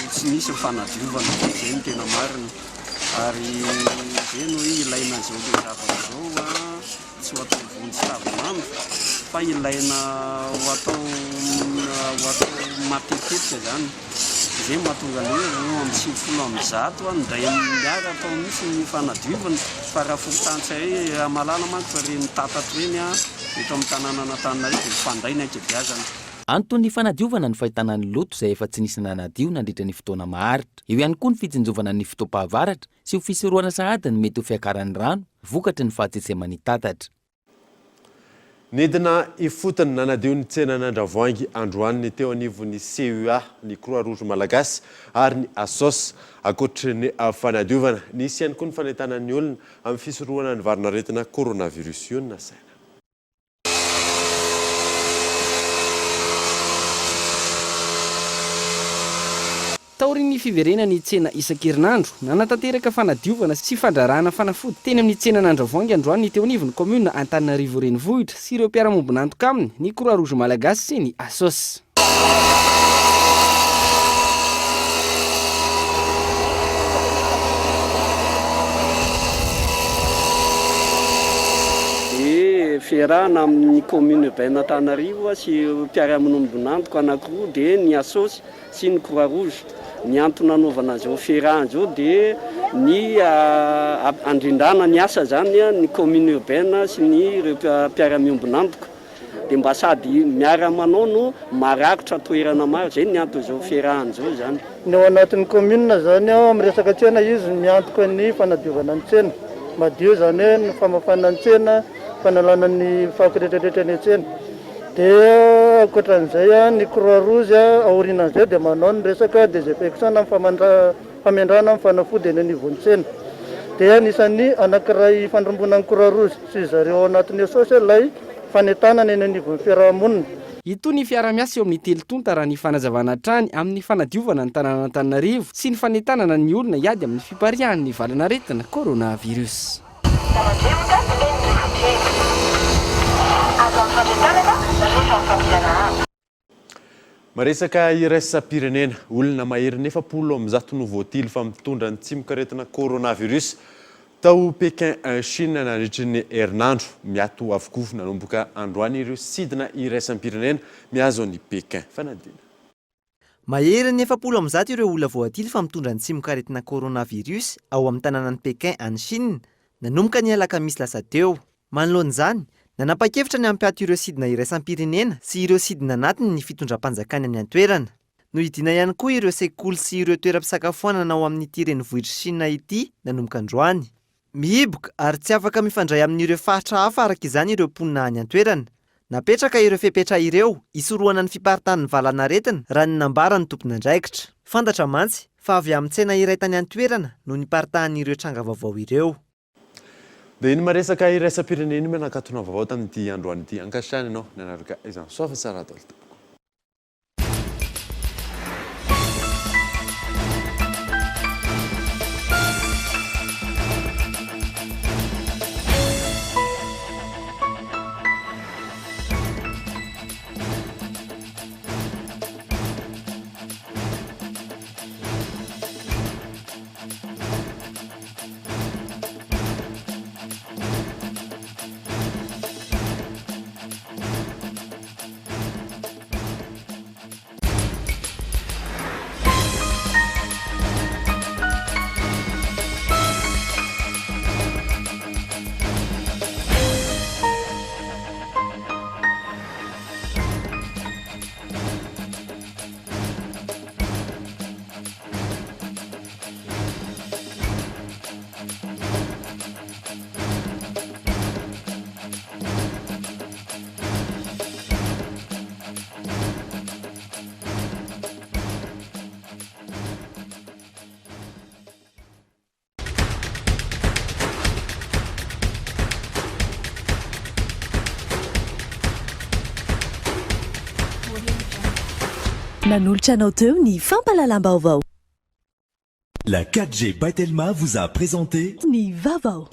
tsy misy fanadiovana zay no tena marina ary zay no ilaina an'izao le zavatra zao a tsy ho atao vonintsiravonandro fa ilaina ho atao matetika zany. Zay mahatonga le amin'ny 50 ndray miara atao misy ny fanadiovana fa raha fokotantsay malala manko fa reny tatatro reny a eto amin'ny tanàna Antananarivo dia fandray ny ankebiazana. Antony ny fanadiovana ny fahitana ny loto izay efa tsy nisy nanadio nandritra ny fotoana maharitra. Eo ihany koa ny fitsinjovana ny fotoam-pahavaratra sy ho fisorohana sahady ny mety ho fiakaran'ny rano vokatry ny fahatsetsemany tatatra. Nidina ifotony nanadio ny tsenan'Andravoahangy androany ny teo anivon'ny CUA, ny Croix Rouge Malagasy ary ny ASOS akoatry ny fanadiovana. Nisy ihany koa ny fanahitana ny olona amin'ny fisorohana ny varinaretina coronavirus io nasaina. Taorin'ny fiverenany tsena isan-kerinandro nanatanteraka fanadiovana sy fandrarana fanafody teny amin'ny tsenan'Andravoahangy androany ny teo anivon'ny commune Antananarivo renivohitra sy ireo mpiara-mombona antoka aminy ny Croix Rouge Malagasy sy ny ASOS. Fiarahana amin'ny commune urbaine Antananarivo sy mpiara-mombona antoka anankiroa dia ny ASOS sy ny Croix Rouge. Ny antony nanaovana izao fiarahana izao dia ny andrindrana ny asa zany ny commune urbaine sy ny ireo mpiara-miombona antoka dia mba sady miara-manao no marakotra toerana maro zay ny antony izao fiarahana izao zany. Ny ao anatin'ny commune zany amin'ny resaka tsena izy miantoka ny fanadiovana ny tsena madio zany hoe ny famafana ny tsena fanalana ny fakorehetrarehetra ny tsena. Dia ankoatran'izay ny Croix Rouge aorinan'izay dia manao ny resaka désinfection amin'ny famindrana amin'ny fanafody eny anivon'ny tsena. Dia anisan'ny anankiray fandrombonan'ny Croix Rouge sy zareo ao anatin'ny ASOS ilay fanentanana eny anivon'ny fiarahamonina. Itony fiara-miasa eo amin'ny telotonta raha ny fanazavana trany amin'ny fanadiovana ny tanàna Antananarivo sy ny fanentanana ny olona hiady amin'ny fiparihan'ny valanaretina coronavirus. Maresaka iraisam-pirenena olona mahery 400 no voatily fa mitondra ny tsimok'aretina coronavirus tao Pekin Chine nandritry ny herinandro miato avokoa nanomboka androany ireo sidina iraisam-pirenena miazo ny Pekin. Fanadina. Mahery 400 ireo olona voatily fa mitondra ny tsimok'aretina coronavirus ao amin'ny tanànan'ny Pekin any Chine nanomboka ny alakamisy lasa teo. Manoloan'izany nanapa-kevitra ny hampiato ireo sidina iraisam-pirenena sy ireo sidina anatiny ny fitondram-panjakana ny antoerana. No hidiana ihany koa ireo sekoly sy ireo toeram-pisakafoanana ao amin'ity renivohitra Chine ity nanomboka androany. Mihiboka ary tsy afaka mifandray amin'ireo faritra hafa araka izany ireo mponina any antoerana. Napetraka ireo fepetra ireo isorohana ny fiparitahan'ny valanaretina raha ny nambara ny tompon'andraikitra. Fantatra mantsy fa avy amin'ny tsena iray tany antoerana no niparitahan'ireo tranga vaovao ireo. Dia iny maresaka iraisam-pirenena menakatona vaovao tamin'ity androany ity ankasitrany ianao nanaraka izany soafa tsara atao. nanolotra anao teo ny fampalalam-baovao. La 4G by Telma vous a présenté Ni Vavao.